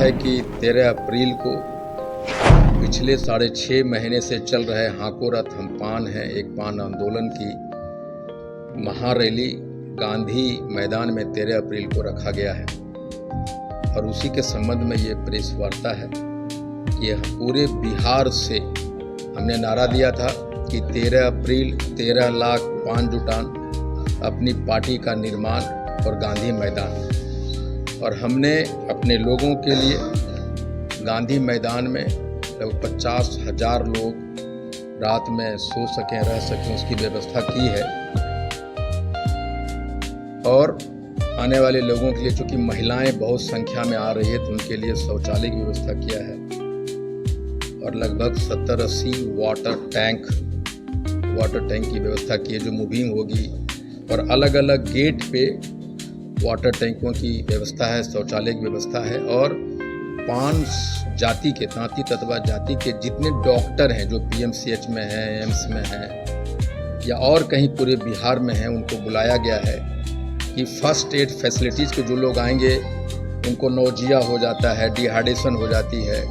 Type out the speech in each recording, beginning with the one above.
है कि 13 अप्रैल को पिछले 6.5 महीने से चल रहे हाको रथ हम पान हैं एक पान आंदोलन की महारैली गांधी मैदान में 13 अप्रैल को रखा गया है और उसी के संबंध में ये प्रेस वार्ता है कि पूरे बिहार से हमने नारा दिया था कि 13 अप्रैल 13 लाख पान जुटान, अपनी पार्टी का निर्माण और गांधी मैदान। और हमने अपने लोगों के लिए गांधी मैदान में लगभग 50,000 लोग रात में सो सकें, रह सकें, उसकी व्यवस्था की है। और आने वाले लोगों के लिए, चूँकि महिलाएं बहुत संख्या में आ रही है, तो उनके लिए शौचालय की व्यवस्था किया है और लगभग 70-80 वाटर टैंक की व्यवस्था की है जो मूविंग होगी और अलग अलग गेट पे वाटर टैंकों की व्यवस्था है, शौचालय की व्यवस्था है। और 5 जाति के, तांती ततवा जाति के जितने डॉक्टर हैं जो PMCH में हैं, एम्स में हैं या और कहीं पूरे बिहार में हैं, उनको बुलाया गया है कि फर्स्ट एड फैसिलिटीज़ के जो लोग आएंगे उनको नोजिया हो जाता है, डिहाइड्रेशन हो जाती है,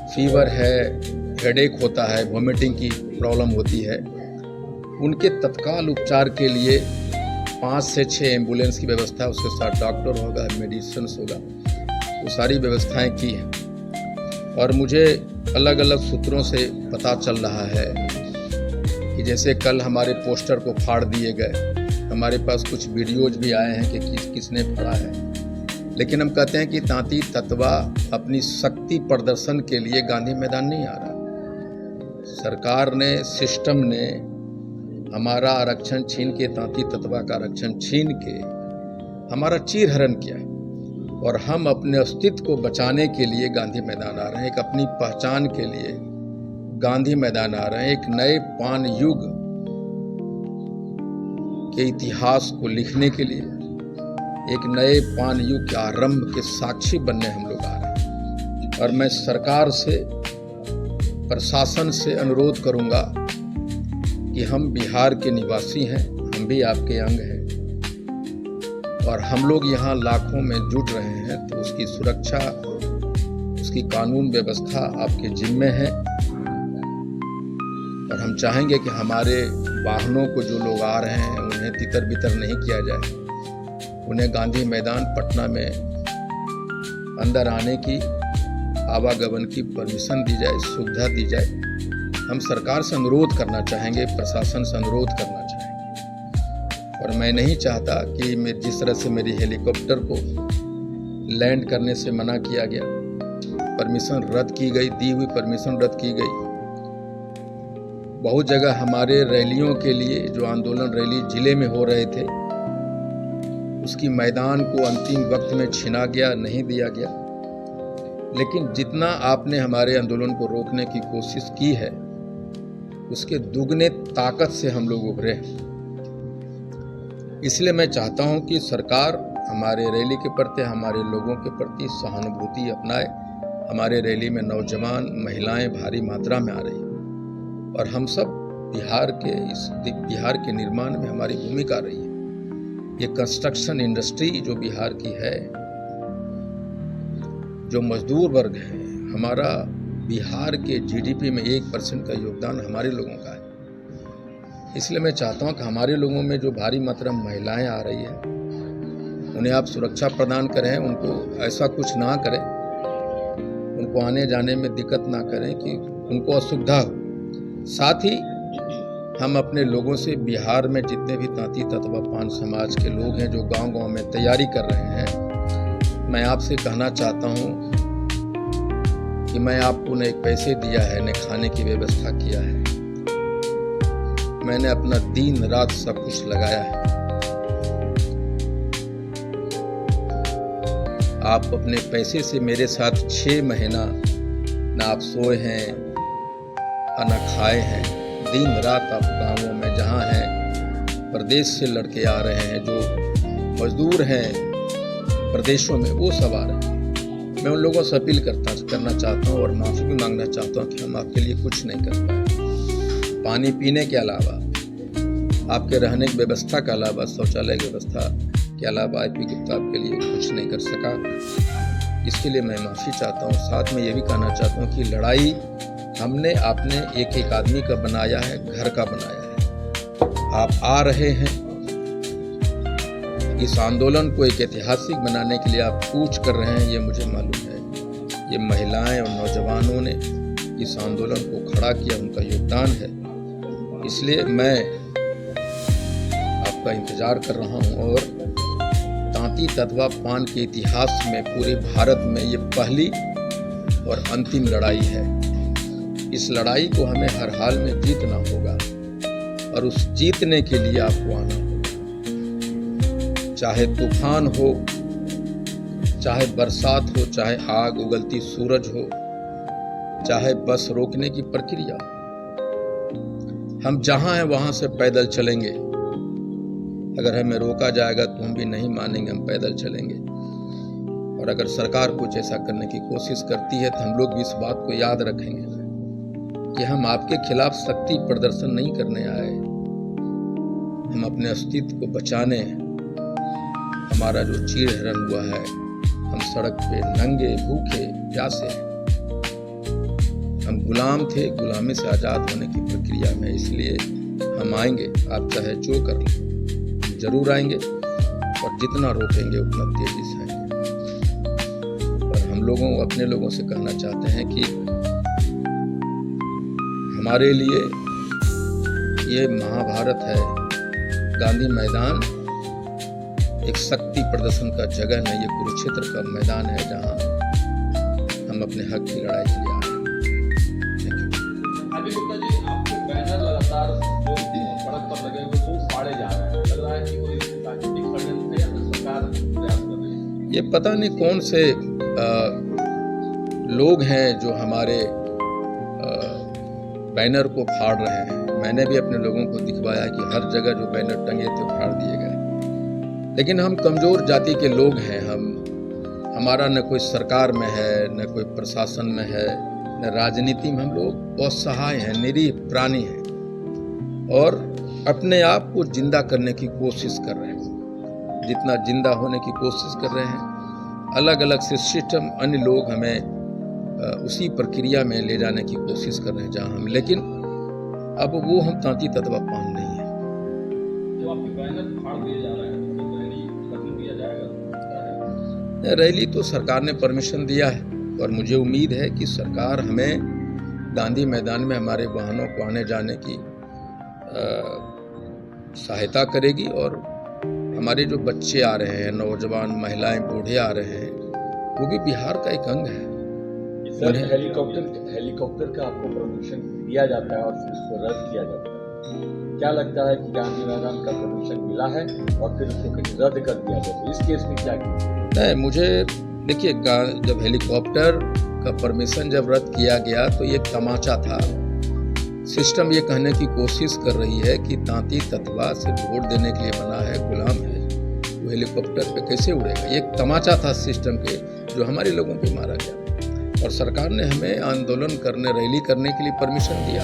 फीवर है, हेडेक होता है, वोमिटिंग की प्रॉब्लम होती है, उनके तत्काल उपचार के लिए 5 से 6 एम्बुलेंस की व्यवस्था, उसके साथ डॉक्टर होगा, मेडिसिन होगा, वो सारी व्यवस्थाएं की हैं। और मुझे अलग अलग सूत्रों से पता चल रहा है कि जैसे कल हमारे पोस्टर को फाड़ दिए गए, हमारे पास कुछ वीडियोज भी आए हैं कि किसने फाड़ा है, लेकिन हम कहते हैं कि तांती ततवा अपनी शक्ति प्रदर्शन के लिए गांधी मैदान नहीं आ रहा। सरकार ने, सिस्टम ने हमारा आरक्षण छीन के, तांती ततवा का आरक्षण छीन के हमारा चीरहरण किया है और हम अपने अस्तित्व को बचाने के लिए गांधी मैदान आ रहे हैं, एक अपनी पहचान के लिए गांधी मैदान आ रहे हैं, एक नए पान युग के इतिहास को लिखने के लिए, एक नए पान युग के आरंभ के साक्षी बनने हम लोग आ रहे हैं। और मैं सरकार से, प्रशासन से अनुरोध करूंगा कि हम बिहार के निवासी हैं, हम भी आपके अंग हैं और हम लोग यहाँ लाखों में जुट रहे हैं, तो उसकी सुरक्षा, उसकी कानून व्यवस्था आपके जिम्मे है। और हम चाहेंगे कि हमारे वाहनों को जो लोग आ रहे हैं उन्हें तितर बितर नहीं किया जाए, उन्हें गांधी मैदान पटना में अंदर आने की, आवागमन की परमिशन दी जाए, सुविधा दी जाए। हम सरकार से अनुरोध करना चाहेंगे, प्रशासन से अनुरोध करना चाहेंगे। और मैं नहीं चाहता कि जिस तरह से मेरी हेलीकॉप्टर को लैंड करने से मना किया गया, परमिशन रद्द की गई, दी हुई परमिशन रद्द की गई। बहुत जगह हमारे रैलियों के लिए जो आंदोलन रैली जिले में हो रहे थे, उसकी मैदान को अंतिम वक्त में छीना गया, नहीं दिया गया। लेकिन जितना आपने हमारे आंदोलन को रोकने की कोशिश की है, उसके दुगने ताकत से हम लोग उभरे हैं। इसलिए मैं चाहता हूं कि सरकार हमारे रैली के प्रति, हमारे लोगों के प्रति सहानुभूति अपनाए। हमारे रैली में नौजवान, महिलाएं भारी मात्रा में आ रही हैं और हम सब बिहार के निर्माण में हमारी भूमिका रही है। ये कंस्ट्रक्शन इंडस्ट्री जो बिहार की है, जो मजदूर वर्ग है, हमारा बिहार के GDP में 1% का योगदान हमारे लोगों का है। इसलिए मैं चाहता हूं कि हमारे लोगों में जो भारी मात्रा में महिलाएं आ रही हैं, उन्हें आप सुरक्षा प्रदान करें, उनको ऐसा कुछ ना करें, उनको आने जाने में दिक्कत ना करें कि उनको असुविधा हो। साथ ही हम अपने लोगों से, बिहार में जितने भी तांती ततवा पान समाज के लोग हैं जो गांव-गांव में तैयारी कर रहे हैं, मैं आपसे कहना चाहता हूं कि मैं आपको न एक पैसे दिया है, न खाने की व्यवस्था किया है, मैंने अपना दिन रात सब कुछ लगाया है। आप अपने पैसे से मेरे साथ 6 महीना न आप सोए हैं, न खाए हैं, दिन रात आप गांवों में जहां हैं, प्रदेश से लड़के आ रहे हैं, जो मजदूर हैं प्रदेशों में, वो सब आ रहे हैं। मैं उन लोगों से अपील करना चाहता हूँ और माफ़ी भी मांगना चाहता हूँ कि हम आपके लिए कुछ नहीं कर पाए। पानी पीने के अलावा, आपके रहने की व्यवस्था के अलावा, शौचालय की व्यवस्था के अलावा IP गुप्ता आपके लिए कुछ नहीं कर सका। इसके लिए मैं माफ़ी चाहता हूँ। साथ में ये भी कहना चाहता हूँ कि लड़ाई हमने आपने एक एक आदमी का बनाया है, घर का बनाया है। आप आ रहे हैं, इस आंदोलन को एक ऐतिहासिक बनाने के लिए आप कूच कर रहे हैं, ये मुझे मालूम है। ये महिलाएं और नौजवानों ने इस आंदोलन को खड़ा किया, उनका योगदान है। इसलिए मैं आपका इंतज़ार कर रहा हूँ। और तांती ततवा पान के इतिहास में पूरे भारत में ये पहली और अंतिम लड़ाई है। इस लड़ाई को हमें हर हाल में जीतना होगा और उस जीतने के लिए आपको आना होगा। चाहे तूफान हो, चाहे बरसात हो, चाहे आग उगलती सूरज हो, चाहे बस रोकने की प्रक्रिया, हम जहां हैं वहां से पैदल चलेंगे। अगर हमें रोका जाएगा तो हम भी नहीं मानेंगे, हम पैदल चलेंगे। और अगर सरकार कुछ ऐसा करने की कोशिश करती है तो हम लोग भी इस बात को याद रखेंगे कि हम आपके खिलाफ शक्ति प्रदर्शन नहीं करने आए, हम अपने अस्तित्व को बचाने। हमारा जो चीड़-हरण हुआ है, हम सड़क पे नंगे भूखे प्यासे हैं, हम गुलाम थे, गुलामी से आज़ाद होने की प्रक्रिया में। इसलिए हम आएंगे, आप चाहे जो कर लें, जरूर आएंगे और जितना रोकेंगे उतना तेजी से आएंगे। और हम लोगों अपने लोगों से कहना चाहते हैं कि हमारे लिए ये महाभारत है, गांधी मैदान एक शक्ति प्रदर्शन का जगह नहीं, ये कुरुक्षेत्र का मैदान है जहां हम अपने हक की लड़ाई के लिए आए। अभी गुप्ता जी, आपके बैनर लगातार जो सड़क पर लगे हुए वो फाड़े जा रहे हैं, लग रहा है कि कोई राजनीतिक षड्यंत्र या फिर सरकार प्रयास कर रही है। ये पता नहीं कौन से लोग हैं जो हमारे बैनर को फाड़ रहे हैं। मैंने भी अपने लोगों को दिखवाया कि हर जगह जो बैनर टंगे थे फाड़ दिए गए। लेकिन हम कमजोर जाति के लोग हैं, हमारा न कोई सरकार में है, न कोई प्रशासन में है, न राजनीति में। हम लोग असहाय हैं, निरीह प्राणी हैं और अपने आप को जिंदा करने की कोशिश कर रहे हैं, जितना जिंदा होने की कोशिश कर रहे हैं। अलग अलग से सिस्टम, अन्य लोग हमें उसी प्रक्रिया में ले जाने की कोशिश कर रहे हैं जहां हम, लेकिन अब वो हम तांती ततवा पान नहीं है। जब आपके बैनर फाड़ दिए जा रहे हैं तो रैली करने दिया जाएगा? रैली तो सरकार ने परमिशन दिया है और मुझे उम्मीद है कि सरकार हमें गांधी मैदान में हमारे वाहनों को आने जाने की सहायता करेगी। और हमारे जो बच्चे आ रहे हैं, नौजवान, महिलाएं, बूढ़े आ रहे हैं, वो भी बिहार का एक अंग है। सर, हेलीकॉप्टर का आपको परमिशन दिया जाता है और फिर उसको रद्द किया जाता है। क्या लगता है कि गांधी मैदान का परमिशन मिला है और फिर उसको रद्द कर दिया जाता है? इस केस में क्या किया? नहीं, मुझे देखिए, जब हेलीकॉप्टर का परमिशन जब रद्द किया गया तो ये तमाचा था। सिस्टम ये कहने की कोशिश कर रही है कि तांती ततवा सिर्फ वोट देने के लिए बना है, गुलाम है, वो हेलीकॉप्टर पे कैसे उड़ेगा। ये एक तमाचा था सिस्टम के, जो हमारे लोगों पे मारा गया। और सरकार ने हमें आंदोलन करने, रैली करने के लिए परमिशन दिया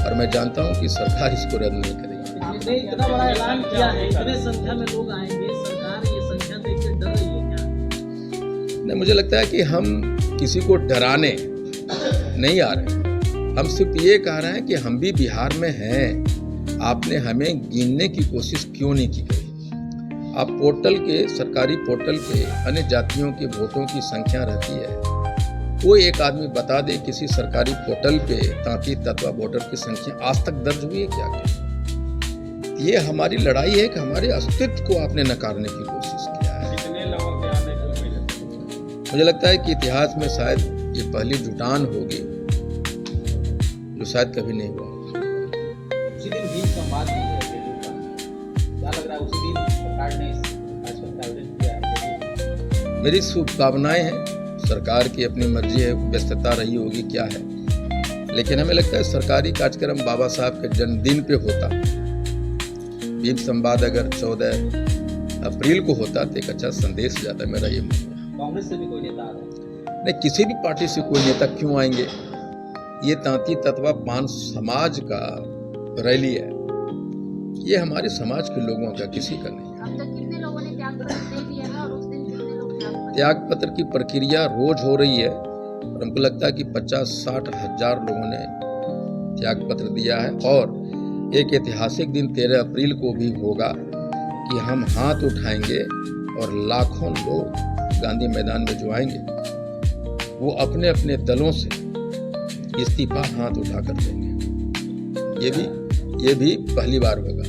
और मैं जानता हूं कि सरकार इसको रद्द नहीं करेगी। आपने इतना बड़ा ऐलान किया है, इतने संख्या में लोग आएंगे, सरकार ये संख्या देख के डर रही है क्या? नहीं, मुझे लगता है कि हम किसी को डराने नहीं आ रहे हैं। हम सिर्फ ये कह रहे हैं कि हम भी बिहार में हैं, आपने हमें गिनने की कोशिश क्यों नहीं की गई। आप पोर्टल के, सरकारी पोर्टल पे अन्य जातियों के वोटों की संख्या रहती है, कोई एक आदमी बता दे किसी सरकारी पोर्टल पे तांती ततवा वोटर की संख्या आज तक दर्ज हुई है क्या? ये हमारी लड़ाई है कि हमारे अस्तित्व को आपने नकारने की कोशिश किया है। कितने लोगों के आने को मिले? मुझे लगता है कि इतिहास में शायद ये पहली जुटान होगी जो शायद कभी नहीं हुआ। उसी दिन भीम संवाद भी है, क्या लग रहा है उसी दिन सरकार ने भाजपा का आयोजन किया है? मेरी शुभकामनाएं हैं। सरकार की अपनी मर्जी है, व्यस्तता रही होगी क्या है, लेकिन हमें लगता है सरकारी कार्यक्रम बाबा साहब के जन्मदिन पे होता। भीम संवाद अगर 14 अप्रैल को होता तो एक अच्छा संदेश जाता, मेरा ये मानना। कांग्रेस से भी कोई नेता आ रहा है? नहीं, किसी भी पार्टी से कोई नेता क्यों आएंगे। ये तांती ततवा पान समाज का रैली है, ये हमारे समाज के लोगों का, किसी का नहीं। अब तक कितने लोगों ने त्यागपत्र दे दिया है और उस दिन कितने लोग त्यागपत्र त्यागपत्र की प्रक्रिया रोज हो रही है और हमको लगता है कि 50-60 हजार लोगों ने त्यागपत्र दिया है। और एक ऐतिहासिक दिन 13 अप्रैल को भी होगा कि हम हाथ उठाएंगे और लाखों लोग गांधी मैदान में जो आएंगे वो अपने अपने दलों से इस्तीफा हाथ उठाकर देंगे। ये भी पहली बार होगा।